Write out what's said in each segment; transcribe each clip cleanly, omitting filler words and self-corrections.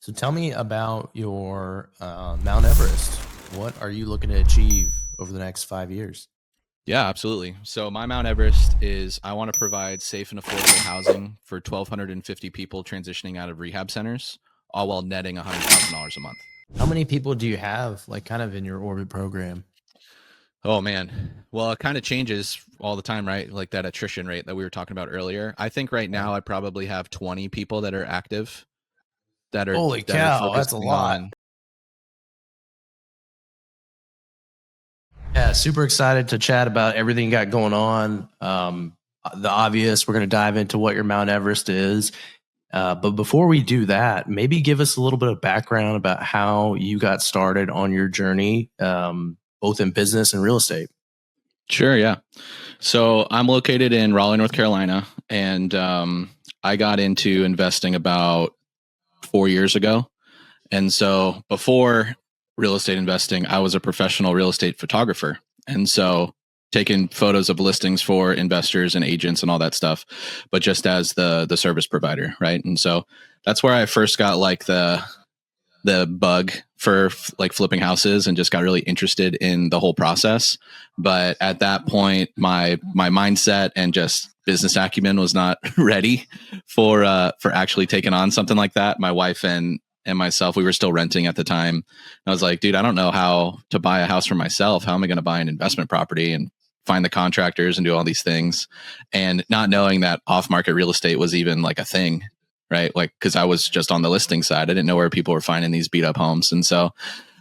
So tell me about your Mount Everest. What are you looking to achieve over the next 5 years? Yeah, absolutely. So my Mount Everest is I want to provide safe and affordable housing for 1,250 people transitioning out of rehab centers, all while netting $100,000 a month. How many people do you have, like, kind of in your orbit program? Oh man. Well, it kind of changes all the time, right? Like that attrition rate that we were talking about earlier. I think right Yeah. now I probably have 20 people that are active that are Holy that are cow, that's a focusing lot. on. Yeah, super excited to chat about everything you got going on. The obvious, we're going to dive into what your Mount Everest is. But before we do that, maybe give us a little bit of background about how you got started on your journey, both in business and real estate. Sure, yeah. So I'm located in Raleigh, North Carolina, and I got into investing about 4 years ago. And so before real estate investing, I was a professional real estate photographer. And so taking photos of listings for investors and agents and all that stuff, but just as the service provider, right? And so that's where I first got like the bug for like flipping houses and just got really interested in the whole process. But at that point, my mindset and just business acumen was not ready for actually taking on something like that. My wife and myself, we were still renting at the time. I was like, dude, I don't know how to buy a house for myself. How am I going to buy an investment property and find the contractors and do all these things? And not knowing that off market real estate was even like a thing, right? Like, cause I was just on the listing side. I didn't know where people were finding these beat up homes. And so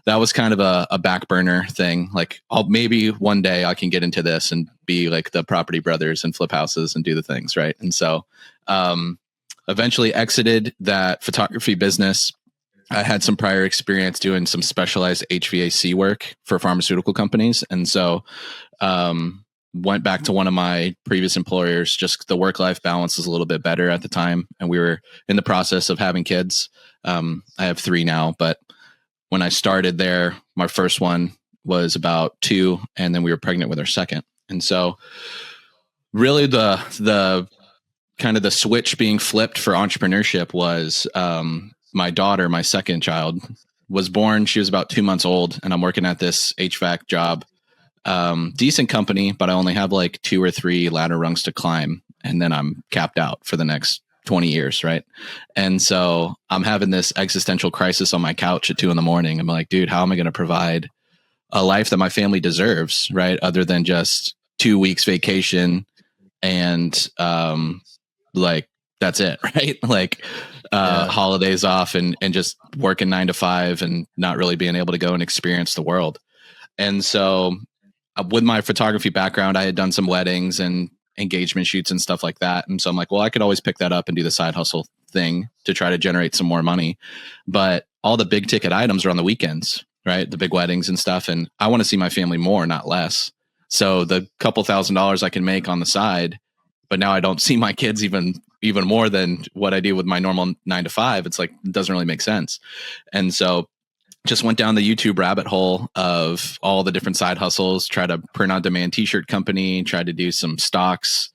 that was kind of a back burner thing. Like, maybe one day I can get into this and be like the property brothers and flip houses and do the things. Right. And so, eventually exited that photography business. I had some prior experience doing some specialized HVAC work for pharmaceutical companies. And so, went back to one of my previous employers. Just the work life balance was a little bit better at the time. And we were in the process of having kids. I have three now, but when I started there, my first one was about two, and then we were pregnant with our second. And so, really, the kind of the switch being flipped for entrepreneurship was my daughter, my second child, was born. She was about 2 months old, and I'm working at this HVAC job. Decent company, but I only have like two or three ladder rungs to climb, and then I'm capped out for the next 20 years, right? And so I'm having this existential crisis on my couch at 2 a.m. I'm like, dude, how am I going to provide a life that my family deserves, right? Other than just 2 weeks vacation and like that's it, right? Like holidays off and just working 9 to 5 and not really being able to go and experience the world. And so with my photography background, I had done some weddings and engagement shoots and stuff like that. And so I'm like, well, I could always pick that up and do the side hustle thing to try to generate some more money. But all the big ticket items are on the weekends, right? The big weddings and stuff. And I want to see my family more, not less. So the couple $1,000s I can make on the side, but now I don't see my kids even more than what I do with my normal 9 to 5. It's like, it doesn't really make sense. And so just went down the YouTube rabbit hole of all the different side hustles, tried to print on demand t-shirt company, tried to do some stocks,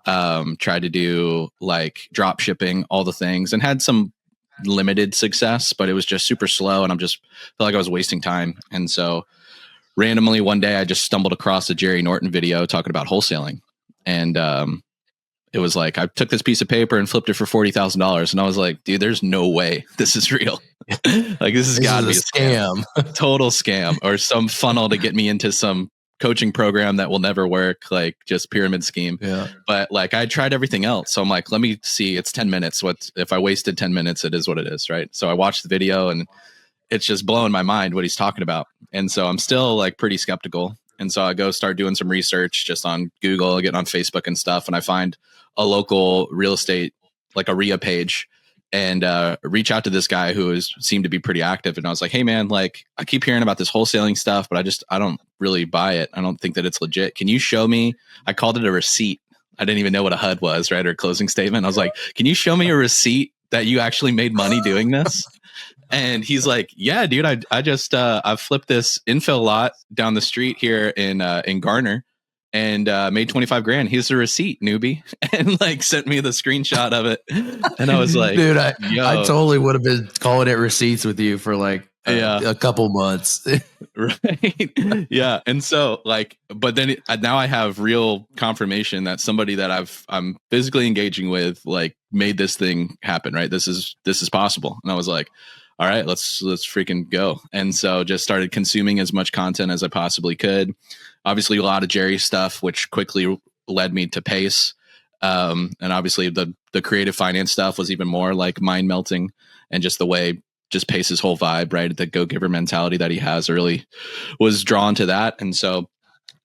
tried to do like drop shipping, all the things, and had some limited success, but it was just super slow. And I'm just felt like I was wasting time. And so randomly one day I just stumbled across a Jerry Norton video talking about wholesaling. And it was like, I took this piece of paper and flipped it for $40,000. And I was like, dude, there's no way this is real. Like, this has got to be a scam. Total scam, or some funnel to get me into some coaching program that will never work, like just pyramid scheme. Yeah. But like, I tried everything else. So I'm like, let me see, it's 10 minutes. What if I wasted 10 minutes? It is what it is. Right. So I watched the video and it's just blowing my mind what he's talking about. And so I'm still like pretty skeptical. And so I go start doing some research just on Google, getting on Facebook and stuff. And I find a local real estate, like a RIA page, and reach out to this guy who seemed to be pretty active. And I was like, hey man, like I keep hearing about this wholesaling stuff, but I don't really buy it. I don't think that it's legit. Can you show me? I called it a receipt. I didn't even know what a HUD was, right? Or a closing statement. I was like, can you show me a receipt that you actually made money doing this? And he's like, yeah, dude, I just I flipped this infill lot down the street here in Garner. and made 25 grand. Here's the receipt, newbie. And like sent me the screenshot of it. And I was like, dude, I yo, totally would have been calling it receipts with you for like yeah, a couple months. right. Yeah. And so like, but then now I have real confirmation that somebody that I'm physically engaging with like made this thing happen, right? This is possible. And I was like, all right, let's freaking go. And so just started consuming as much content as I possibly could. Obviously a lot of Jerry stuff, which quickly led me to Pace. And obviously the creative finance stuff was even more like mind melting, and just the way just Pace's whole vibe, right? The go-giver mentality that he has really was drawn to that. And so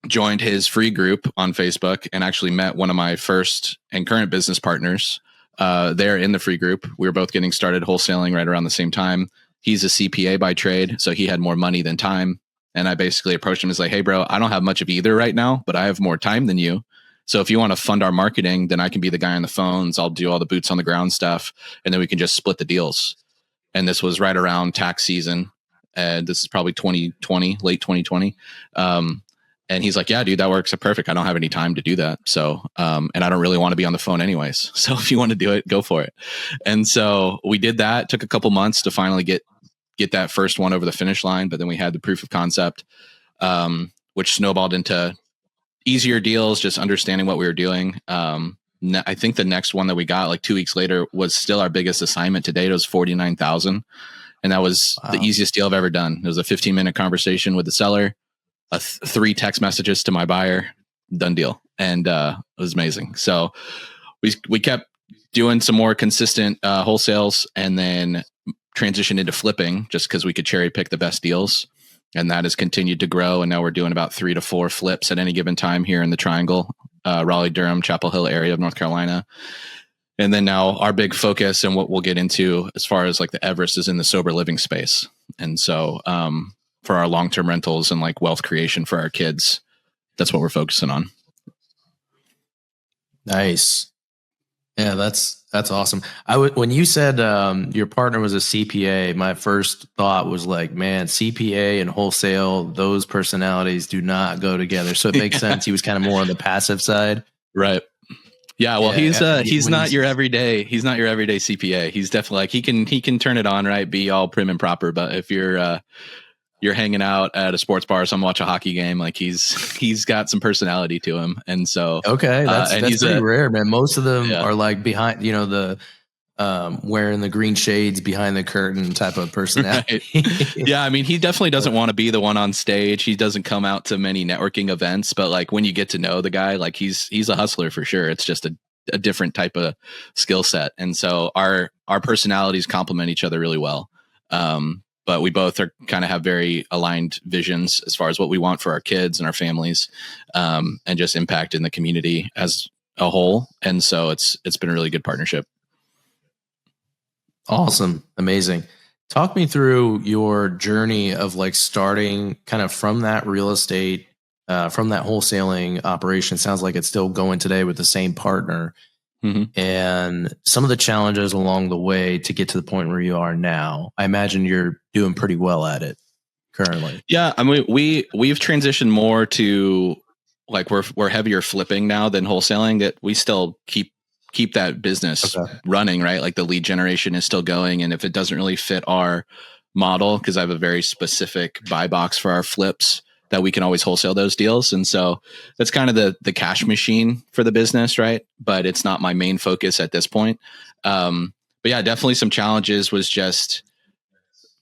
joined his free group on Facebook and actually met one of my first and current business partners there in the free group. We were both getting started wholesaling right around the same time. He's a CPA by trade, so he had more money than time. And I basically approached him as like, hey, bro, I don't have much of either right now, but I have more time than you. So if you want to fund our marketing, then I can be the guy on the phones. I'll do all the boots on the ground stuff. And then we can just split the deals. And this was right around tax season. And this is probably 2020, late 2020. And he's like, yeah, dude, that works perfect. I don't have any time to do that. So, and I don't really want to be on the phone anyways. So if you want to do it, go for it. And so we did that. It took a couple months to finally get that first one over the finish line. But then we had the proof of concept, which snowballed into easier deals, just understanding what we were doing. I think the next one that we got like 2 weeks later was still our biggest assignment to date. It was 49,000. And that was the easiest deal I've ever done. It was a 15-minute conversation with the seller, 3 text messages to my buyer, done deal. And it was amazing. So we kept doing some more consistent wholesales, and then transitioned into flipping just because we could cherry pick the best deals. And that has continued to grow. And now we're doing about 3 to 4 flips at any given time here in the Triangle, Raleigh, Durham, Chapel Hill area of North Carolina. And then now our big focus and what we'll get into as far as like the Everest is in the sober living space. And so for our long-term rentals and like wealth creation for our kids, that's what we're focusing on. Nice. Yeah, that's awesome. When you said your partner was a CPA, my first thought was like, man, CPA and wholesale, those personalities do not go together. So it makes sense. He was kind of more on the passive side. Right. Yeah, well, he's not your everyday CPA. He's definitely like he can turn it on, right? Be all prim and proper. But if you're hanging out at a sports bar or something, watch a hockey game, like he's got some personality to him. And so okay, that's pretty rare, man. Most of them are like behind, the wearing the green shades behind the curtain type of personality. Right. Yeah, I mean, he definitely doesn't want to be the one on stage. He doesn't come out to many networking events, but like when you get to know the guy, like he's a hustler for sure. It's just a different type of skill set. And so our personalities complement each other really well. But we both are kind of have very aligned visions as far as what we want for our kids and our families, and just impact in the community as a whole. And so it's been a really good partnership. Awesome. Amazing. Talk me through your journey of like starting kind of from that real estate, from that wholesaling operation. Sounds like it's still going today with the same partner. Mm-hmm. And some of the challenges along the way to get to the point where you are now. I imagine you're doing pretty well at it currently. Yeah. I mean, we've transitioned more to like we're heavier flipping now than wholesaling, that we still keep that business running, right? Like the lead generation is still going. And if it doesn't really fit our model, because I have a very specific buy box for our flips, that we can always wholesale those deals. And so that's kind of the cash machine for the business, right? But it's not my main focus at this point. But yeah, definitely some challenges was just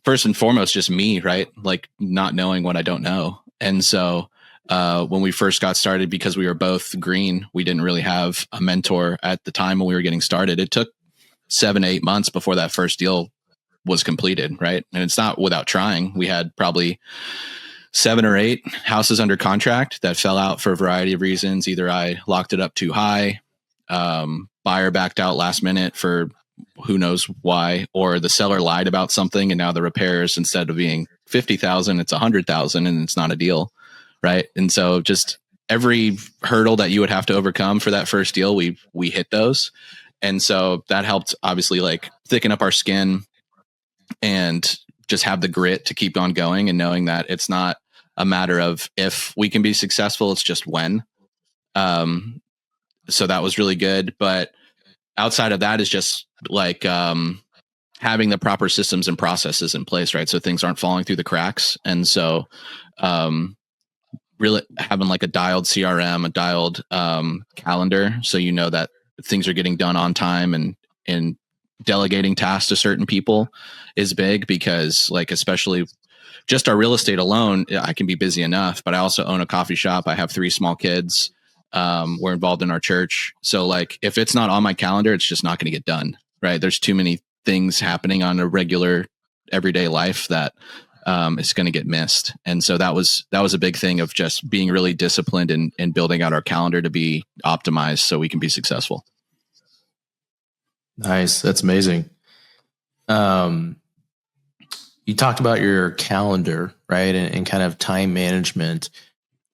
first and foremost, just me, right? Like not knowing what I don't know. And so when we first got started, because we were both green, we didn't really have a mentor at the time when we were getting started. It took 7 to 8 months before that first deal was completed, right? And it's not without trying. We had probably 7 or 8 houses under contract that fell out for a variety of reasons. Either I locked it up too high, buyer backed out last minute for who knows why, or the seller lied about something, and now the repairs, instead of being 50,000, it's 100,000, and it's not a deal. Right. And so just every hurdle that you would have to overcome for that first deal, we hit those. And so that helped obviously like thicken up our skin and just have the grit to keep on going, and knowing that it's not a matter of if we can be successful, it's just when. So that was really good. But outside of that is just like having the proper systems and processes in place, right? So things aren't falling through the cracks. And so really having like a dialed CRM, a dialed calendar, so you know that things are getting done on time, and delegating tasks to certain people is big, because like, especially just our real estate alone, I can be busy enough, but I also own a coffee shop. I have 3 small kids. We're involved in our church. So like, if it's not on my calendar, it's just not going to get done. Right. There's too many things happening on a regular everyday life that it's going to get missed. And so that was a big thing of just being really disciplined and building out our calendar to be optimized so we can be successful. Nice. That's amazing. You talked about your calendar, right? And kind of time management.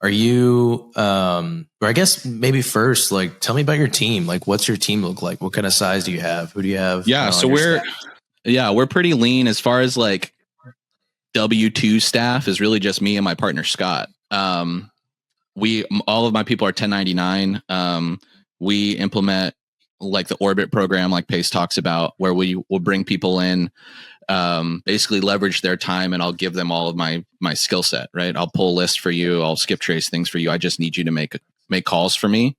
Are you, or I guess maybe first, like, tell me about your team. Like, what's your team look like? What kind of size do you have? Who do you have? Yeah. So we're pretty lean as far as like W-2 staff is really just me and my partner, Scott. All of my people are 1099. We implement like the Orbit program, like Pace talks about, where we will bring people in, basically leverage their time, and I'll give them all of my skill set, right? I'll pull lists for you. I'll skip trace things for you. I just need you to make calls for me,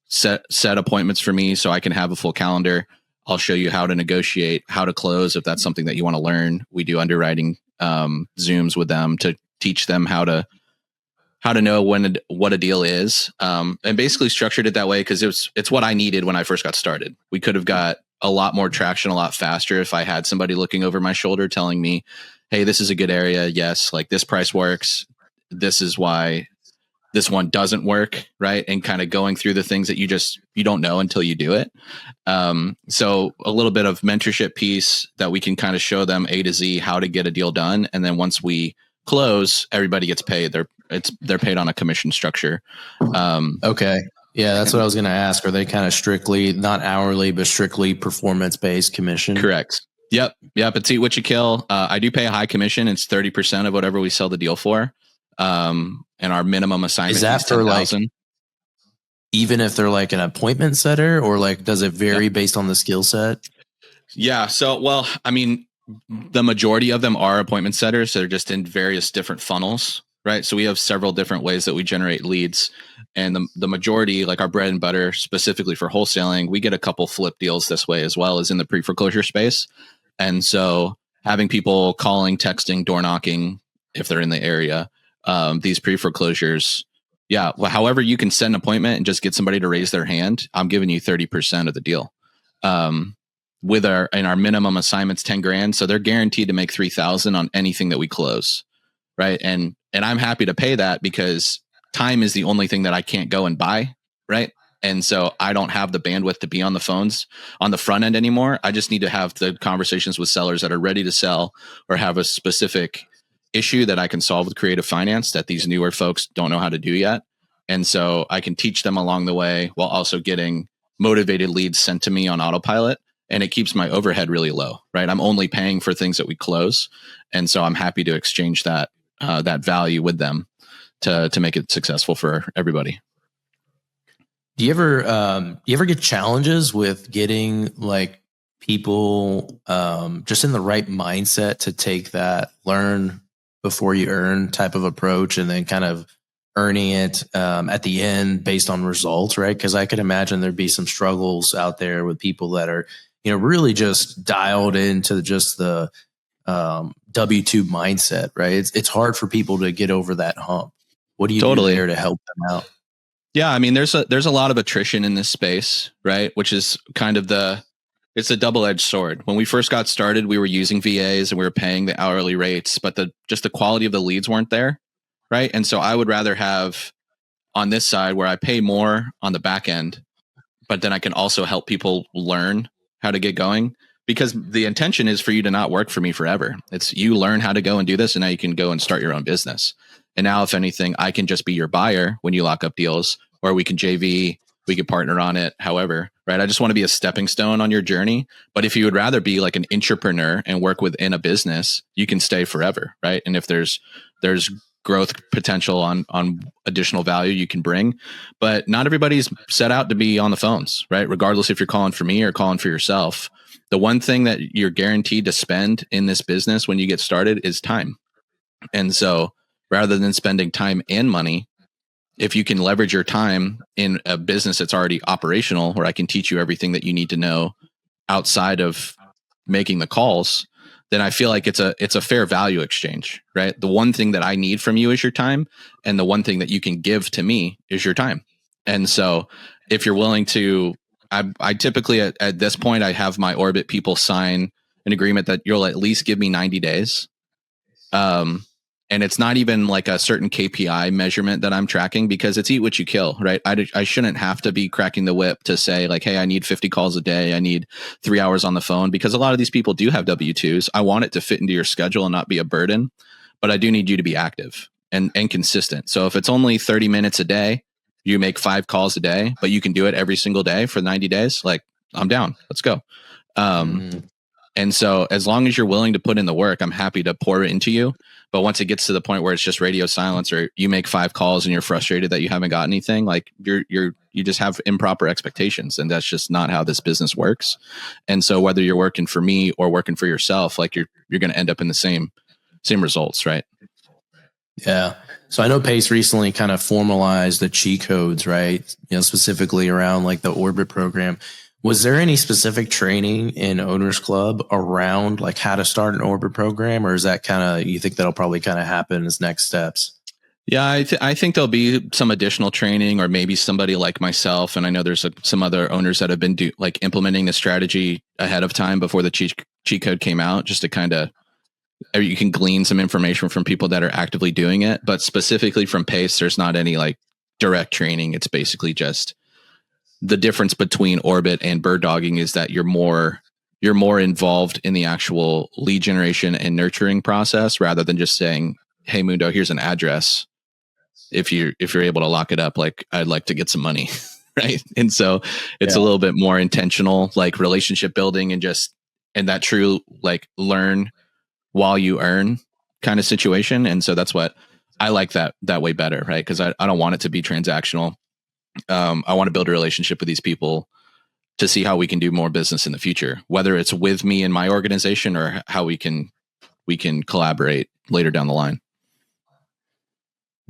set appointments for me so I can have a full calendar. I'll show you how to negotiate, how to close if that's something that you want to learn. We do underwriting Zooms with them to teach them how to know what a deal is, and basically structured it that way because it's what I needed when I first got started. We could have got a lot more traction a lot faster if I had somebody looking over my shoulder telling me, hey, this is a good area. Yes, like this price works. This is why this one doesn't work, right? And kind of going through the things that you don't know until you do it. So a little bit of mentorship piece that we can kind of show them A to Z how to get a deal done. And then once we close, everybody gets paid. They're paid on a commission structure. Okay. Yeah, that's what I was going to ask. Are they kind of strictly not hourly, but strictly performance-based commission? Correct. Yep. It's eat what you kill. I do pay a high commission. It's 30% of whatever we sell the deal for. And our minimum assignment is that for like, even if they're like an appointment setter, or like, does it vary based on the skill set? Yeah. So, well, I mean, the majority of them are appointment setters. They're just in various different funnels, right? So we have several different ways that we generate leads, and the majority, like our bread and butter, specifically for wholesaling, we get a couple flip deals this way, as well as in the pre-foreclosure space. And so having people calling, texting, door knocking, if they're in the area, these pre-foreclosures, yeah. Well, however you can set an appointment and just get somebody to raise their hand, I'm giving you 30% of the deal. With our minimum assignments, 10 grand. So they're guaranteed to make 3,000 on anything that we close. Right. And I'm happy to pay that because time is the only thing that I can't go and buy. Right. And so I don't have the bandwidth to be on the phones on the front end anymore. I just need to have the conversations with sellers that are ready to sell or have a specific issue that I can solve with creative finance that these newer folks don't know how to do yet. And so I can teach them along the way while also getting motivated leads sent to me on autopilot. And it keeps my overhead really low, right? I'm only paying for things that we close. And so I'm happy to exchange that value with them to make it successful for everybody. Do you ever get challenges with getting like people just in the right mindset to take that learn before you earn type of approach, and then kind of earning it at the end based on results, right? Because I could imagine there'd be some struggles out there with people that are, really just dialed into just the W-2 mindset, right? It's hard for people to get over that hump. What do you do there to help them out? Yeah, I mean, there's a lot of attrition in this space, right? Which is kind of it's a double-edged sword. When we first got started, we were using VAs and we were paying the hourly rates, but the quality of the leads weren't there, right? And so I would rather have on this side where I pay more on the back end, but then I can also help people learn how to get going, because the intention is for you to not work for me forever. It's you learn how to go and do this, and now you can go and start your own business. And now, if anything, I can just be your buyer when you lock up deals, or we can JV, we could partner on it. However, right? I just want to be a stepping stone on your journey. But if you would rather be like an entrepreneur and work within a business, you can stay forever, right? And if there's growth potential on additional value you can bring. But not everybody's set out to be on the phones, right? Regardless if you're calling for me or calling for yourself. The one thing that you're guaranteed to spend in this business when you get started is time. And so rather than spending time and money, if you can leverage your time in a business that's already operational, where I can teach you everything that you need to know outside of making the calls, then I feel like it's a fair value exchange, right? The one thing that I need from you is your time, and the one thing that you can give to me is your time. And so if you're willing to, I typically at this point, I have my Orbit people sign an agreement that you'll at least give me 90 days. And it's not even like a certain KPI measurement that I'm tracking, because it's eat what you kill, right? I shouldn't have to be cracking the whip to say like, hey, I need 50 calls a day. I need 3 hours on the phone, because a lot of these people do have W-2s. I want it to fit into your schedule and not be a burden, but I do need you to be active and consistent. So if it's only 30 minutes a day, you make 5 calls a day, but you can do it every single day for 90 days. Like, I'm down. Let's go. And so as long as you're willing to put in the work, I'm happy to pour it into you. But once it gets to the point where it's just radio silence, or you make 5 calls and you're frustrated that you haven't got anything, like you just have improper expectations, and that's just not how this business works. And so whether you're working for me or working for yourself, like you're going to end up in the same results, right? Yeah. So I know Pace recently kind of formalized the cheat codes, right? Specifically around like the Orbit program. Was there any specific training in Owners Club around like how to start an Orbit program, or is that kind of, you think that'll probably kind of happen as next steps? Yeah, I think there'll be some additional training, or maybe somebody like myself. And I know there's some other owners that have been implementing the strategy ahead of time before the cheat code came out, just to kind of, you can glean some information from people that are actively doing it. But specifically from Pace, there's not any like direct training. It's basically just the difference between Orbit and bird dogging is that you're more involved in the actual lead generation and nurturing process, rather than just saying, hey, Mundo, here's an address. If you're able to lock it up, like, I'd like to get some money. Right. And so it's a little bit more intentional, like relationship building, and that true, like, learn while you earn kind of situation. And so that's what I like that way better. Right. Cause I don't want it to be transactional. I want to build a relationship with these people to see how we can do more business in the future, whether it's with me and my organization, or how we can collaborate later down the line.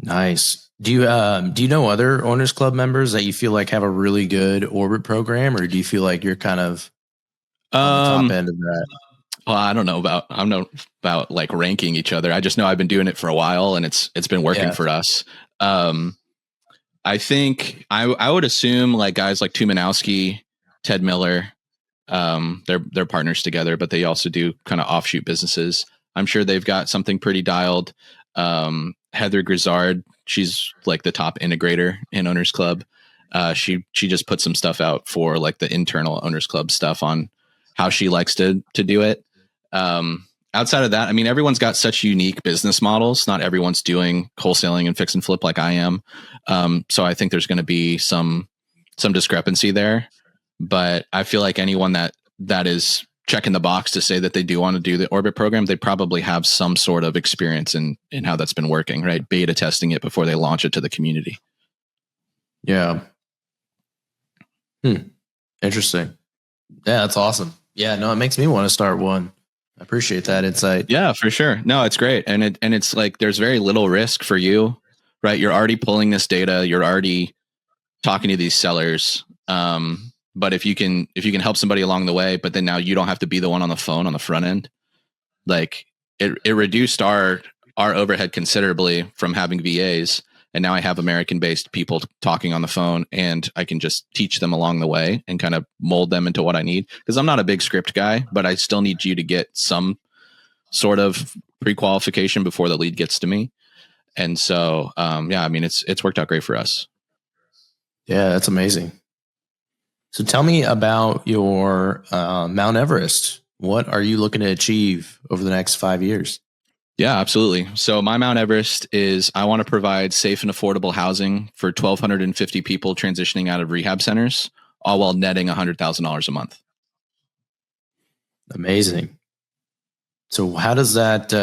Nice. Do you know other Owners Club members that you feel like have a really good Orbit program, or do you feel like you're kind of on the top end of that? Well, I don't know about like ranking each other. I just know I've been doing it for a while, and it's been working for us. I think I would assume like guys like Tumanowski, Ted Miller, they're partners together, but they also do kind of offshoot businesses. I'm sure they've got something pretty dialed. Heather Grizzard, she's like the top integrator in Owners Club. She just put some stuff out for like the internal Owners Club stuff on how she likes to do it. Outside of that, I mean, everyone's got such unique business models. Not everyone's doing wholesaling and fix and flip like I am. So I think there's going to be some discrepancy there, but I feel like anyone that is checking the box to say that they do want to do the Orbit program, they probably have some sort of experience in how that's been working, right? Beta testing it before they launch it to the community. Yeah. Interesting. Yeah, that's awesome. Yeah, no, it makes me want to start one. I appreciate that insight. Yeah, for sure. No, it's great. And it's like, there's very little risk for you, right? You're already pulling this data. You're already talking to these sellers. But if you can help somebody along the way, but then now you don't have to be the one on the phone on the front end, like it reduced our overhead considerably from having VAs. And now I have American-based people talking on the phone, and I can just teach them along the way and kind of mold them into what I need. Because I'm not a big script guy, but I still need you to get some sort of pre-qualification before the lead gets to me. And so, yeah, I mean, it's worked out great for us. Yeah, that's amazing. So tell me about your Mount Everest. What are you looking to achieve over the next 5 years? Yeah, absolutely. So my Mount Everest is, I want to provide safe and affordable housing for 1,250 people transitioning out of rehab centers, all while netting $100,000 a month. Amazing. So how does that,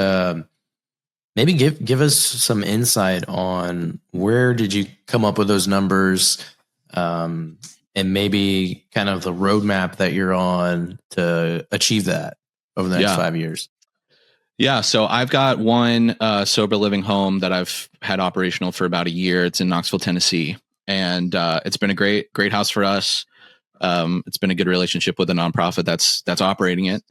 Maybe give us some insight on where did you come up with those numbers, um, and maybe kind of the roadmap that you're on to achieve that over the next Yeah. 5 years. Yeah. So I've got one sober living home that I've had operational for about a year. It's in Knoxville, Tennessee. And it's been a great house for us. It's been a good relationship with a nonprofit that's operating it.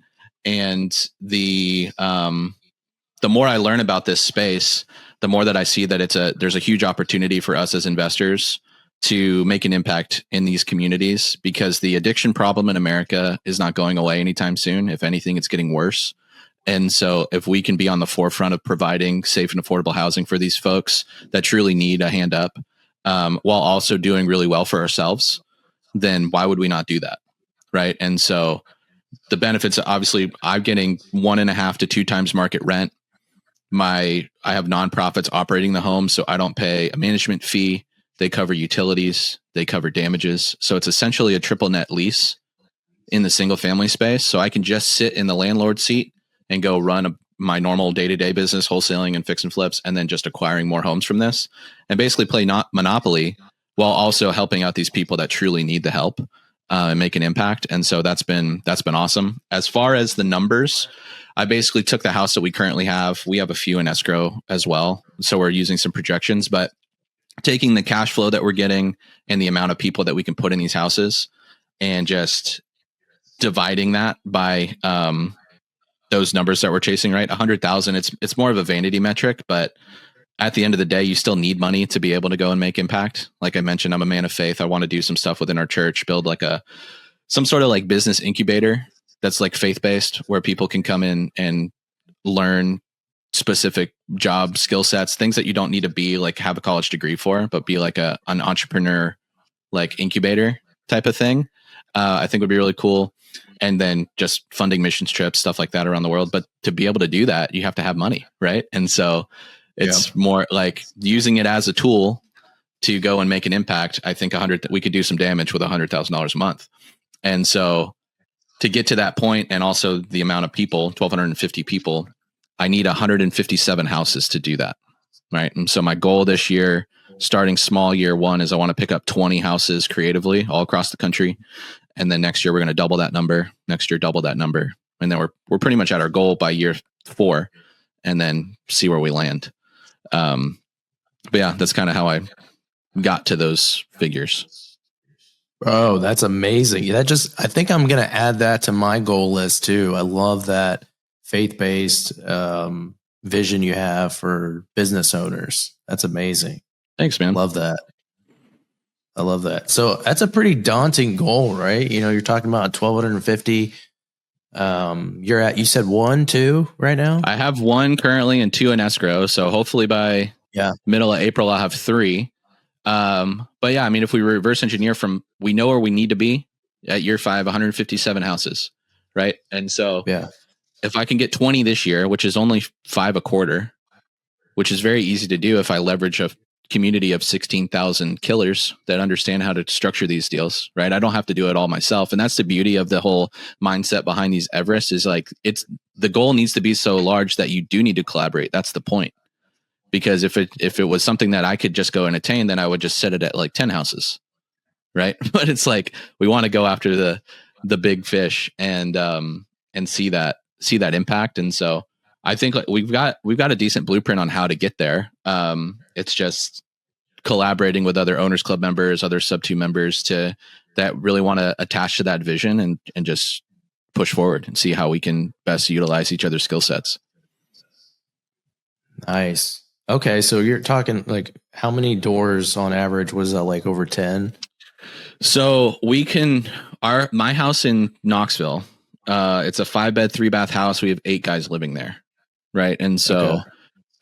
And the more I learn about this space, the more that I see that there's a huge opportunity for us as investors to make an impact in these communities, because the addiction problem in America is not going away anytime soon. If anything, it's getting worse. And so if we can be on the forefront of providing safe and affordable housing for these folks that truly need a hand up, while also doing really well for ourselves, then why would we not do that? Right. And so the benefits, obviously, I'm getting 1.5 to 2 times market rent. I have nonprofits operating the home, so I don't pay a management fee. They cover utilities, they cover damages. So it's essentially a triple net lease in the single family space. So I can just sit in the landlord seat and go run my normal day-to-day business, wholesaling and fix and flips, and then just acquiring more homes from this, and basically play not monopoly while also helping out these people that truly need the help, and make an impact. And so that's been awesome. As far as the numbers, I basically took the house that we currently have. We have a few in escrow as well, so we're using some projections, but taking the cash flow that we're getting and the amount of people that we can put in these houses and just dividing that by those numbers that we're chasing, right? 100,000. It's more of a vanity metric, but at the end of the day, you still need money to be able to go and make impact. Like I mentioned, I'm a man of faith. I want to do some stuff within our church, build like some sort of like business incubator that's like faith-based, where people can come in and learn specific job skill sets, things that you don't need to be like have a college degree for, but be like an entrepreneur, like incubator type of thing. I think would be really cool. And then just funding missions trips, stuff like that around the world. But to be able to do that, you have to have money, right? And so it's more like using it as a tool to go and make an impact. I think we could do some damage with $100,000 a month. And so to get to that point, and also the amount of people, 1,250 people, I need 157 houses to do that. Right. And so my goal this year, starting small year one, is I want to pick up 20 houses creatively all across the country. And then next year, we're going to double that number. Next year, double that number. And then we're pretty much at our goal by year 4, and then see where we land. But yeah, that's kind of how I got to those figures. Oh, that's amazing. I think I'm going to add that to my goal list too. I love that faith-based vision you have for business owners. That's amazing. Thanks, man. Love that. I love that. So that's a pretty daunting goal, right? You're talking about 1,250. You said 1, 2 right now? I have 1 currently and 2 in escrow. So hopefully by middle of April, I'll have 3. But yeah, I mean, if we reverse engineer from, we know where we need to be at year 5, 157 houses, right? And so if I can get 20 this year, which is only 5 a quarter, which is very easy to do if I leverage a community of 16,000 killers that understand how to structure these deals, right? I don't have to do it all myself. And that's the beauty of the whole mindset behind these Everest, is like, the goal needs to be so large that you do need to collaborate. That's the point. Because if it was something that I could just go and attain, then I would just set it at like 10 houses, right? But it's like, we want to go after the big fish and see that impact. And so I think like we've got a decent blueprint on how to get there. It's just collaborating with other owners club members, other sub 2 members that really want to attach to that vision and just push forward and see how we can best utilize each other's skill sets. Nice. Okay. So you're talking like, how many doors on average? Was that like over 10? So my house in Knoxville, it's a 5-bed, 3-bath house. We have 8 guys living there. Right. And so,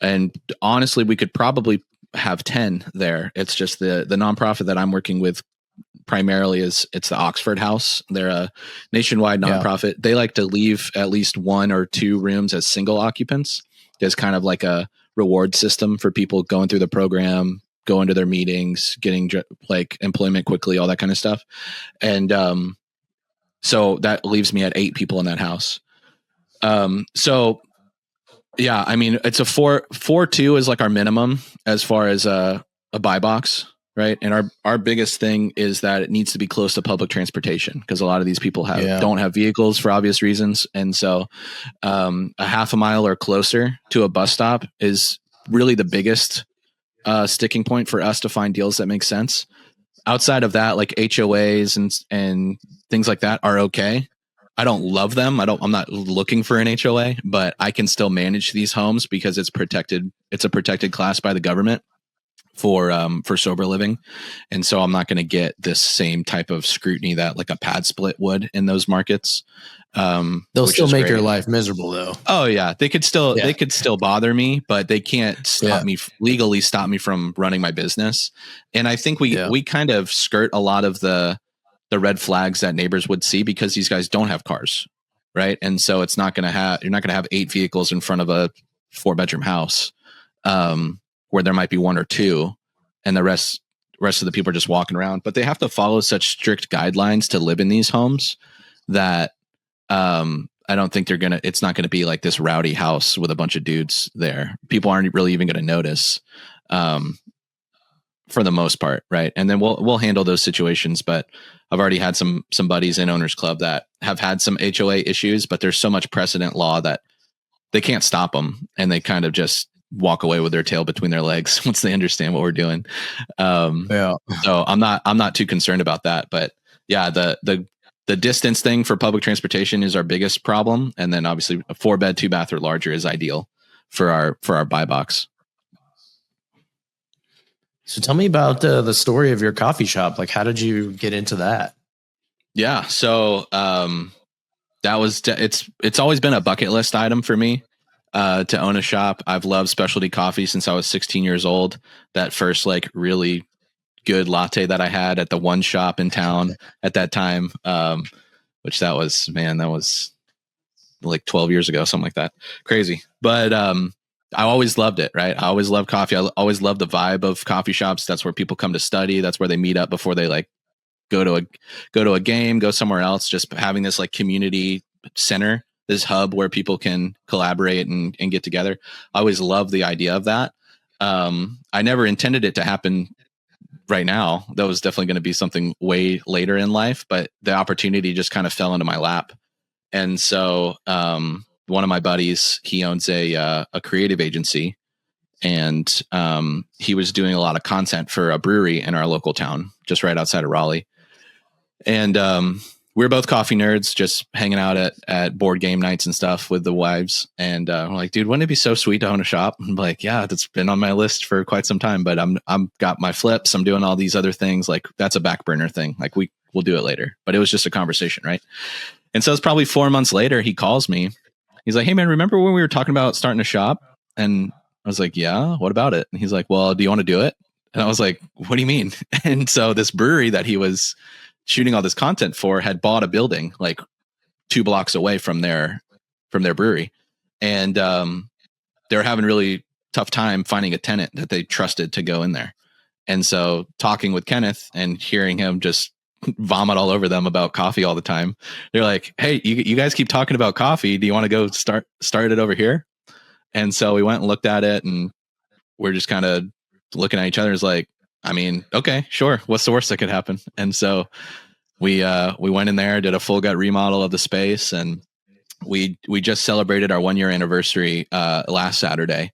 and honestly, we could probably have 10 there. It's just the nonprofit that I'm working with primarily it's the Oxford House. They're a nationwide nonprofit. They like to leave at least 1 or 2 rooms as single occupants. There's kind of like a reward system for people going through the program, going to their meetings, getting like employment quickly, all that kind of stuff. And so that leaves me at 8 people in that house. So Yeah, I mean, it's a 4.2 is like our minimum as far as a buy box, right? And our biggest thing is that it needs to be close to public transportation because a lot of these people don't have vehicles for obvious reasons, and so a half a mile or closer to a bus stop is really the biggest sticking point for us to find deals that make sense. Outside of that, like HOAs and things like that are okay. I don't love them. I'm not looking for an HOA, but I can still manage these homes because it's protected. It's a protected class by the government for sober living. And so I'm not going to get this same type of scrutiny that like a pad split would in those markets. They'll still make your life miserable though. Oh yeah. They could still bother me, but they can't legally stop me from running my business. And I think we kind of skirt a lot of the red flags that neighbors would see because these guys don't have cars. Right. And so you're not going to have 8 vehicles in front of a 4-bedroom house, where there might be 1 or 2 and the rest of the people are just walking around, but they have to follow such strict guidelines to live in these homes that, I don't think it's not going to be like this rowdy house with a bunch of dudes there. People aren't really even going to notice, for the most part. Right. And then we'll handle those situations, but I've already had some buddies in Owners Club that have had some HOA issues, but there's so much precedent law that they can't stop them. And they kind of just walk away with their tail between their legs once they understand what we're doing. So I'm not too concerned about that, but yeah, the distance thing for public transportation is our biggest problem. And then obviously a 4-bed, 2-bath or larger is ideal for our buy box. So tell me about the story of your coffee shop. Like, how did you get into that? Yeah. So, it's always been a bucket list item for me, to own a shop. I've loved specialty coffee since I was 16 years old. That first like really good latte that I had at the one shop in town at that time, which that was like 12 years ago, something like that. Crazy. But, I always loved it, right? I always loved coffee. I always loved the vibe of coffee shops. That's where people come to study. That's where they meet up before they like go to a game, go somewhere else. Just having this like community center, this hub where people can collaborate and get together. I always loved the idea of that. I never intended it to happen right now. That was definitely going to be something way later in life, but the opportunity just kind of fell into my lap. And so, one of my buddies, he owns a creative agency, and he was doing a lot of content for a brewery in our local town, just right outside of Raleigh. And we were both coffee nerds, just hanging out at board game nights and stuff with the wives. And we're like, dude, wouldn't it be so sweet to own a shop? I'm like, yeah, that's been on my list for quite some time, but I'm got my flips. I'm doing all these other things. Like that's a back burner thing. Like we'll do it later, but it was just a conversation. Right. And so it's probably 4 months later, he calls me. He's like, hey man, remember when we were talking about starting a shop? And I was like, yeah, what about it? And he's like, well, do you want to do it? And I was like, what do you mean? And so this brewery that he was shooting all this content for had bought a building like 2 blocks away from their brewery. And they were having really tough time finding a tenant that they trusted to go in there. And so talking with Kenneth and hearing him just vomit all over them about coffee all the time, they're like, hey, you guys keep talking about coffee. Do you want to go start it over here? And so we went and looked at it, and we're just kind of looking at each other as like, I mean, okay, sure. What's the worst that could happen? And so we went in there, did a full gut remodel of the space, and we just celebrated our 1-year anniversary last Saturday.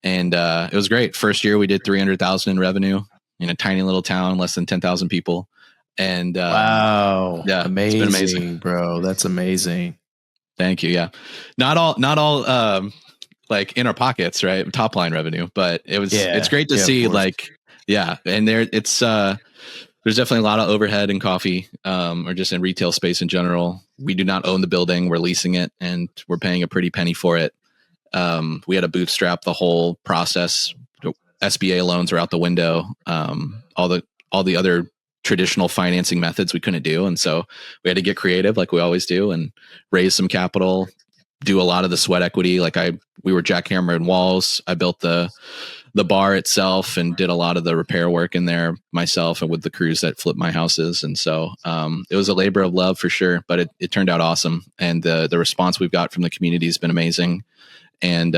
And it was great. First year we did 300,000 in revenue in a tiny little town, less than 10,000 people. And wow, yeah, amazing, it's been amazing, bro. That's amazing. Thank you. Yeah, not all like in our pockets, right? Top line revenue, but it's great to see. Like, yeah, and there's definitely a lot of overhead in coffee, or just in retail space in general. We do not own the building; we're leasing it, and we're paying a pretty penny for it. We had to bootstrap the whole process. SBA loans are out the window. All the other traditional financing methods we couldn't do, and so we had to get creative, like we always do, and raise some capital. Do a lot of the sweat equity. Like we were jackhammering walls. I built the bar itself and did a lot of the repair work in there myself and with the crews that flip my houses. And so it was a labor of love for sure, but it turned out awesome. And the response we've got from the community has been amazing. and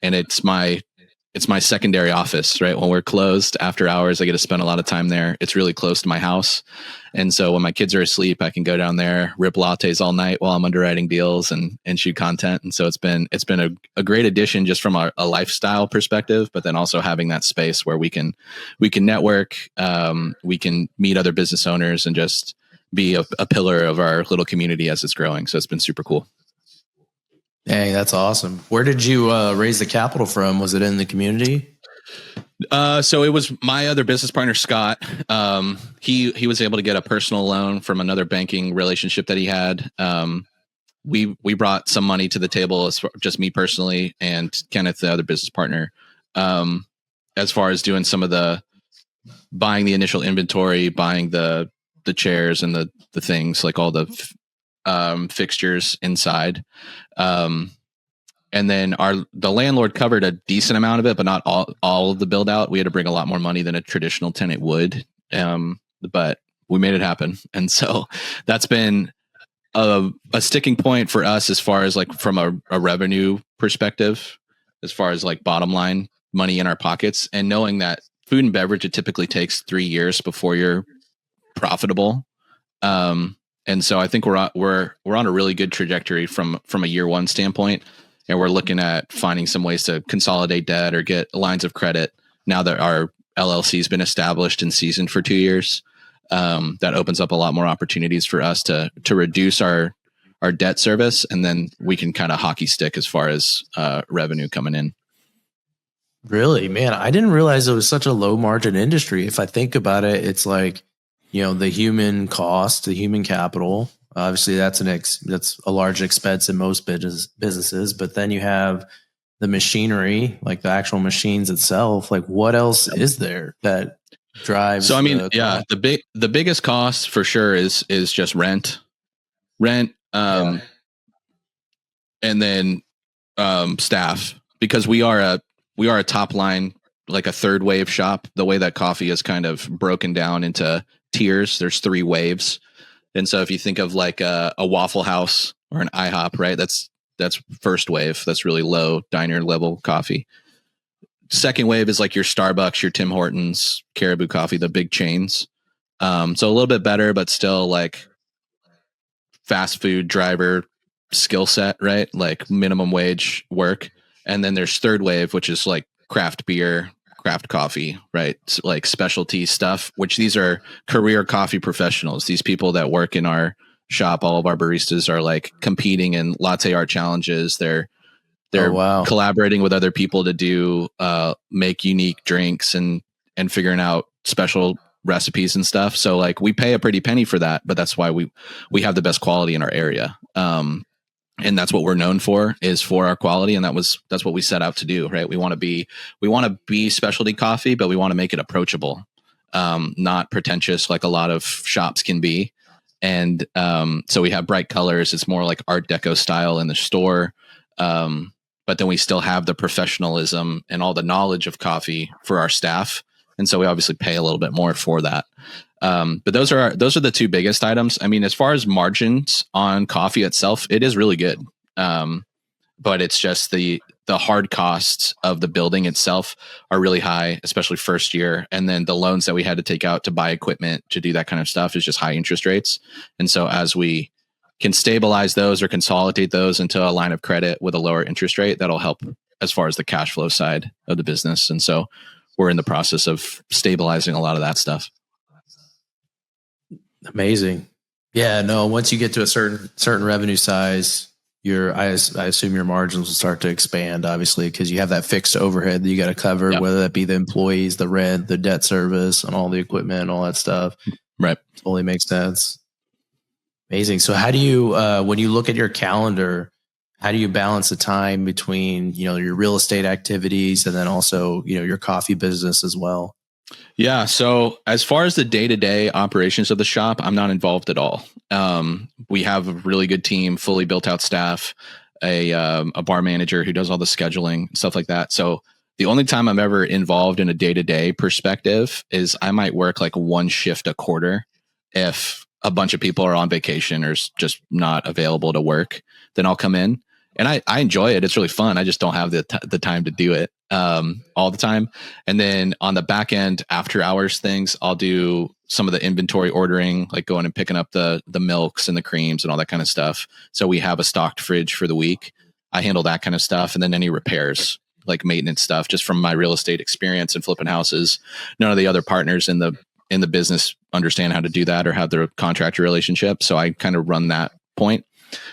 it's my secondary office, right? When we're closed after hours, I get to spend a lot of time there. It's really close to my house. And so when my kids are asleep, I can go down there, rip lattes all night while I'm underwriting deals and shoot content. And so it's been a great addition just from a lifestyle perspective, but then also having that space where we can network, we can meet other business owners and just be a pillar of our little community as it's growing. So it's been super cool. Dang, that's awesome. Where did you raise the capital from? Was it in the community? So it was my other business partner, Scott. He was able to get a personal loan from another banking relationship that he had. We brought some money to the table, just me personally and Kenneth, the other business partner, as far as doing some of the buying the initial inventory, buying the chairs and the things like all the fixtures inside. And then the landlord covered a decent amount of it, but not all of the build out. We had to bring a lot more money than a traditional tenant would. But we made it happen. And so that's been a sticking point for us as far as like from a revenue perspective, as far as like bottom line money in our pockets, and knowing that food and beverage, it typically takes 3 years before you're profitable. And so I think we're on a really good trajectory from a year one standpoint, and we're looking at finding some ways to consolidate debt or get lines of credit now that our LLC has been established and seasoned for 2 years. That opens up a lot more opportunities for us to reduce our debt service, and then we can kind of hockey stick as far as revenue coming in. Really, man, I didn't realize it was such a low margin industry. If I think about it, it's like, the human cost, the human capital. Obviously, that's a large expense in most businesses. But then you have the machinery, like the actual machines itself. Like, what else is there that drives? So I mean, the biggest cost for sure is just rent, and then staff, because we are a top line, like a third wave shop. The way that coffee is kind of broken down into tiers, there's 3 waves. And so if you think of like a Waffle House or an IHOP, right? That's first wave. That's really low diner level coffee. Second wave is like your Starbucks, your Tim Hortons, Caribou Coffee, the big chains. So a little bit better, but still like fast food driver skill set, right? Like minimum wage work. And then there's third wave, which is like craft beer, craft coffee, right? Like specialty stuff, which these are career coffee professionals. These people that work in our shop, all of our baristas are like competing in latte art challenges. They're collaborating with other people to do make unique drinks and figuring out special recipes and stuff. So like we pay a pretty penny for that, but that's why we have the best quality in our area. And that's what we're known for, is for our quality. And that's what we set out to do, right? We want to be specialty coffee, but we want to make it approachable, not pretentious like a lot of shops can be. And so we have bright colors. It's more like Art Deco style in the store. But then we still have the professionalism and all the knowledge of coffee for our staff. And so we obviously pay a little bit more for that. But those are the 2 biggest items. I mean, as far as margins on coffee itself, it is really good. But it's just the hard costs of the building itself are really high, especially first year. And then the loans that we had to take out to buy equipment to do that kind of stuff is just high interest rates. And so as we can stabilize those or consolidate those into a line of credit with a lower interest rate, that'll help as far as the cash flow side of the business. And so we're in the process of stabilizing a lot of that stuff. Amazing. Yeah, no, once you get to a certain revenue size, I assume your margins will start to expand, obviously, because you have that fixed overhead that you got to cover, yep. Whether that be the employees, the rent, the debt service, and all the equipment and all that stuff. Right. Totally makes sense. Amazing. So how do you, when you look at your calendar, how do you balance the time between, your real estate activities and then also, your coffee business as well? Yeah. So as far as the day-to-day operations of the shop, I'm not involved at all. We have a really good team, fully built out staff, a bar manager who does all the scheduling, stuff like that. So the only time I'm ever involved in a day-to-day perspective is I might work like 1 shift a quarter. If a bunch of people are on vacation or just not available to work, then I'll come in. and I enjoy it. It's really fun. I just don't have the time to do it all the time. And then on the back end, after hours things, I'll do some of the inventory ordering, like going and picking up the milks and the creams and all that kind of stuff. So we have a stocked fridge for the week. I handle that kind of stuff, and then any repairs, like maintenance stuff, just from my real estate experience and flipping houses. None of the other partners in the business understand how to do that or have their contractor relationship. So I kind of run that point.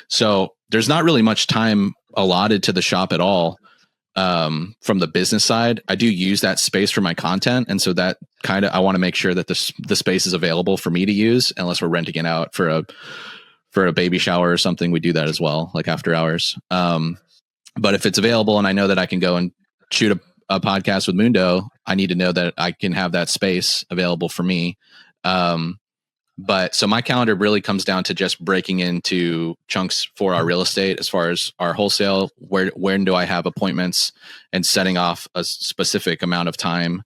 So there's not really much time allotted to the shop at all. From the business side, I do use that space for my content. And so that kind of, I want to make sure that the space is available for me to use, unless we're renting it out for a baby shower or something. We do that as well, like after hours. But if it's available and I know that I can go and shoot a podcast with Mundo, I need to know that I can have that space available for me. But so my calendar really comes down to just breaking into chunks for our real estate, as far as our wholesale, when do I have appointments, and setting off a specific amount of time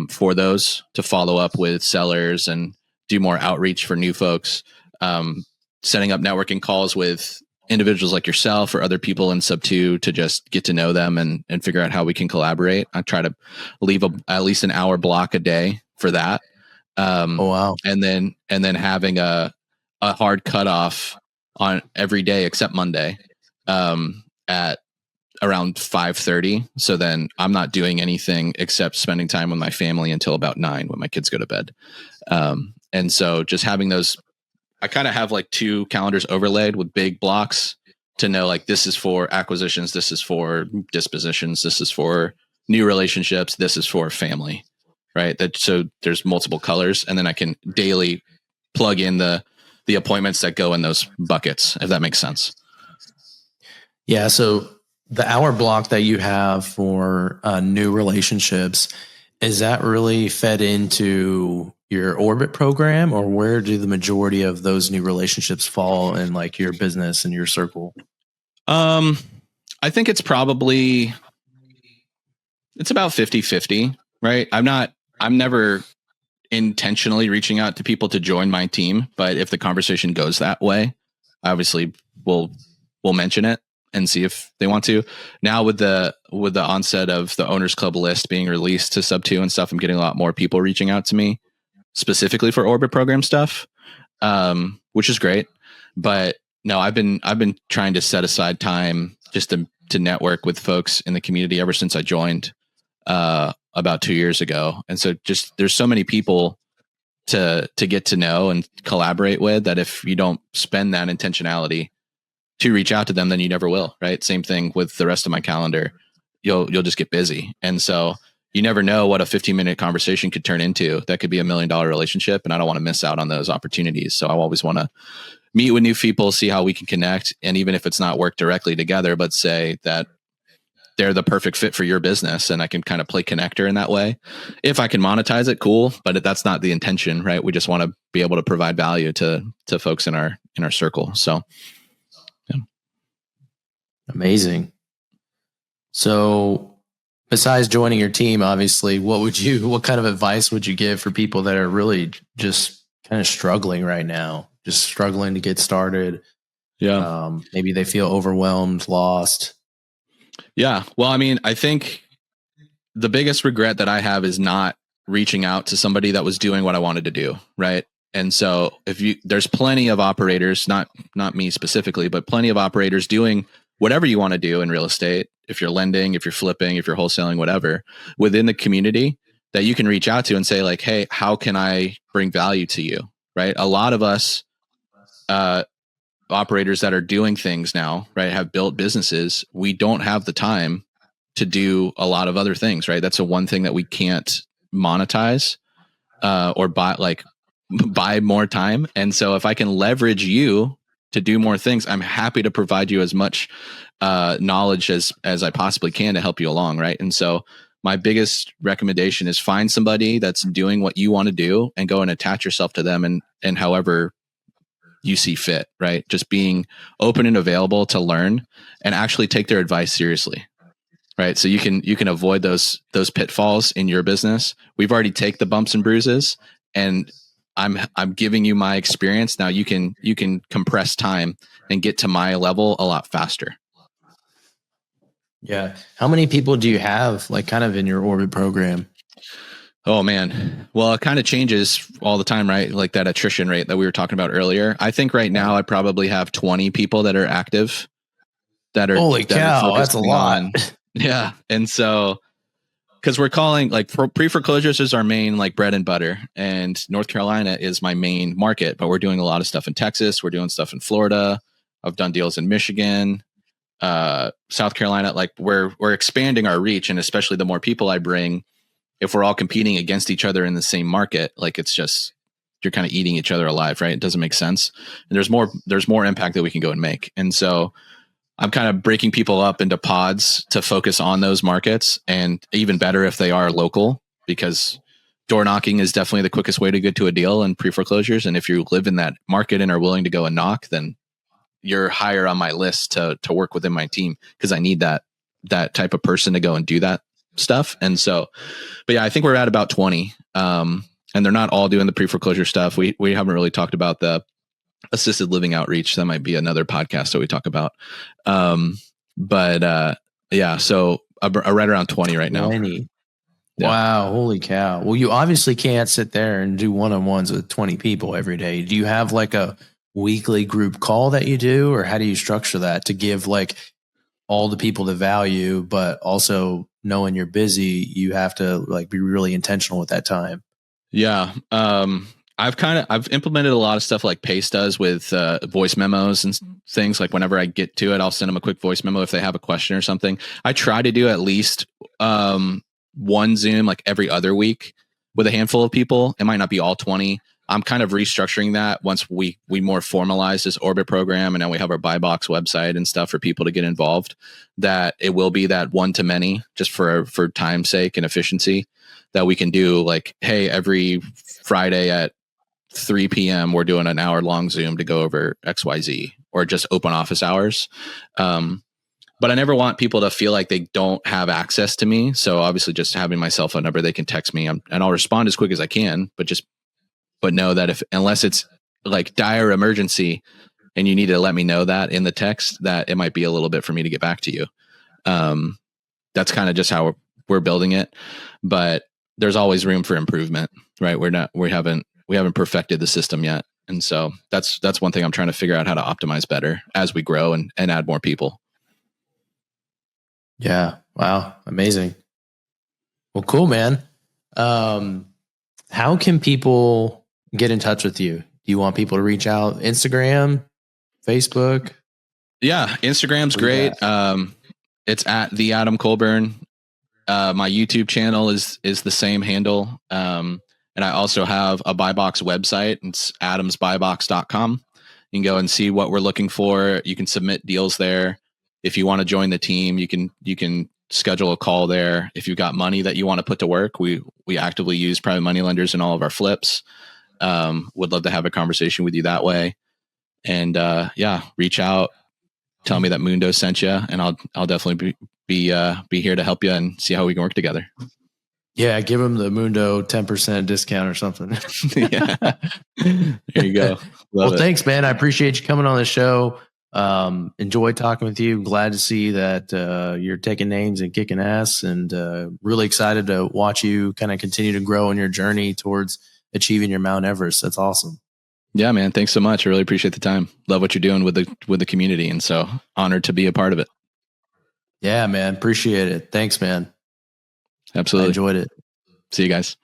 for those to follow up with sellers and do more outreach for new folks, setting up networking calls with individuals like yourself or other people in sub 2 to just get to know them and figure out how we can collaborate. I try to leave at least an hour block a day for that. Oh, wow. And then having a hard cutoff on every day except Monday, at around 5:30. So then I'm not doing anything except spending time with my family until about 9 when my kids go to bed. And so just having those, I kind of have like 2 calendars overlaid with big blocks to know, like, this is for acquisitions, this is for dispositions, this is for new relationships, this is for family. Right. So there's multiple colors, and then I can daily plug in the appointments that go in those buckets, if that makes sense. Yeah. So the hour block that you have for new relationships, is that really fed into your Orbit program, or where do the majority of those new relationships fall in, like, your business and your circle? I think it's about 50-50, right? I'm never intentionally reaching out to people to join my team, but if the conversation goes that way, obviously we'll mention it and see if they want to. Now with the onset of the Owners Club list being released to sub 2 and stuff, I'm getting a lot more people reaching out to me specifically for Orbit program stuff, which is great. But no, I've been trying to set aside time just to network with folks in the community ever since I joined about 2 years ago. And so just, there's so many people to get to know and collaborate with, that if you don't spend that intentionality to reach out to them, then you never will. Right. Same thing with the rest of my calendar. You'll just get busy. And so you never know what a 15-minute conversation could turn into. That could be $1 million relationship. And I don't want to miss out on those opportunities. So I always want to meet with new people, see how we can connect. And even if it's not work directly together, but say that they're the perfect fit for your business, and I can kind of play connector in that way. If I can monetize it, cool, but that's not the intention, right? We just want to be able to provide value to folks in our circle. So, yeah. Amazing. So, besides joining your team, obviously, what kind of advice would you give for people that are really just kind of struggling right now, just struggling to get started? Yeah. Maybe they feel overwhelmed, lost. Yeah. Well, I mean, I think the biggest regret that I have is not reaching out to somebody that was doing what I wanted to do. Right. And so there's plenty of operators, not me specifically, but plenty of operators doing whatever you want to do in real estate. If you're lending, if you're flipping, if you're wholesaling, whatever, within the community, that you can reach out to and say, like, hey, how can I bring value to you? Right. A lot of us, operators that are doing things now, right, have built businesses. We don't have the time to do a lot of other things, right? That's the one thing that we can't monetize, or buy more time. And so if I can leverage you to do more things, I'm happy to provide you as much knowledge as I possibly can to help you along, right? And so my biggest recommendation is find somebody that's doing what you want to do and go and attach yourself to them, and however you see fit, right? Just being open and available to learn and actually take their advice seriously, right? So you can avoid those pitfalls in your business. We've already taken the bumps and bruises, and I'm giving you my experience. Now you can compress time and get to my level a lot faster. Yeah. How many people do you have like kind of in your orbit program? Oh man. Well, it kind of changes all the time, right? Like that attrition rate that we were talking about earlier. I think right now I probably have 20 people that are active Holy that are cow, that's a focusing lot. on. Yeah. And so because we're calling like pre-foreclosures is our main like bread and butter, and North Carolina is my main market, but we're doing a lot of stuff in Texas. We're doing stuff in Florida. I've done deals in Michigan, South Carolina. Like we're expanding our reach, and especially the more people I bring, if we're all competing against each other in the same market, like it's just, you're kind of eating each other alive, right? It doesn't make sense. And there's more impact that we can go and make. And so I'm kind of breaking people up into pods to focus on those markets, and even better if they are local, because door knocking is definitely the quickest way to get to a deal in pre-foreclosures. And if you live in that market and are willing to go and knock, then you're higher on my list to work within my team, because I need that type of person to go and do that stuff. And so, but yeah, I think we're at about 20. And they're not all doing the pre-foreclosure stuff. We haven't really talked about the assisted living outreach. That might be another podcast that we talk about. But yeah, so I'm right around 20 right now. 20. Yeah. Wow, holy cow. Well, you obviously can't sit there and do one-on-ones with 20 people every day. Do you have like a weekly group call that you do, or how do you structure that to give like all the people the value, but also knowing you're busy, you have to like be really intentional with that time? Yeah. I've implemented a lot of stuff like Pace does with voice memos and things. Like whenever I get to it, I'll send them a quick voice memo if they have a question or something. I try to do at least one Zoom like every other week with a handful of people. It might not be all 20. I'm kind of restructuring that once we more formalize this Orbit program, and now we have our buy box website and stuff for people to get involved, that it will be that one to many, just for time's sake and efficiency, that we can do like, hey, every Friday at 3 p.m. we're doing an hour long Zoom to go over XYZ, or just open office hours. But I never want people to feel like they don't have access to me. So obviously just having my cell phone number, they can text me, and I'll respond as quick as I can, but know that unless it's like dire emergency and you need to let me know that in the text, that it might be a little bit for me to get back to you. That's kind of just how we're building it, but there's always room for improvement, right? We haven't perfected the system yet. And so that's one thing I'm trying to figure out how to optimize better as we grow and add more people. Yeah. Wow. Amazing. Well, cool, man. How can people get in touch with you? Do you want people to reach out? Instagram, Facebook? Yeah. Instagram's great. It's at the Adam Colburn. My YouTube channel is the same handle. And I also have a buy box website. It's adamsbuybox.com. You can go and see what we're looking for. You can submit deals there. If you want to join the team, you can schedule a call there. If you've got money that you want to put to work, we actively use private money lenders in all of our flips. Would love to have a conversation with you that way. And yeah, reach out, tell me that Mundo sent you, and I'll definitely be here to help you and see how we can work together. Yeah, give them the Mundo 10% discount or something. Yeah. There you go. Well, thanks, man. I appreciate you coming on the show. Enjoy talking with you. Glad to see that you're taking names and kicking ass, and really excited to watch you kind of continue to grow in your journey towards achieving your Mount Everest. That's awesome. Yeah, man. Thanks so much. I really appreciate the time. Love what you're doing with the community, and so honored to be a part of it. Yeah, man. Appreciate it. Thanks, man. Absolutely. I enjoyed it. See you guys.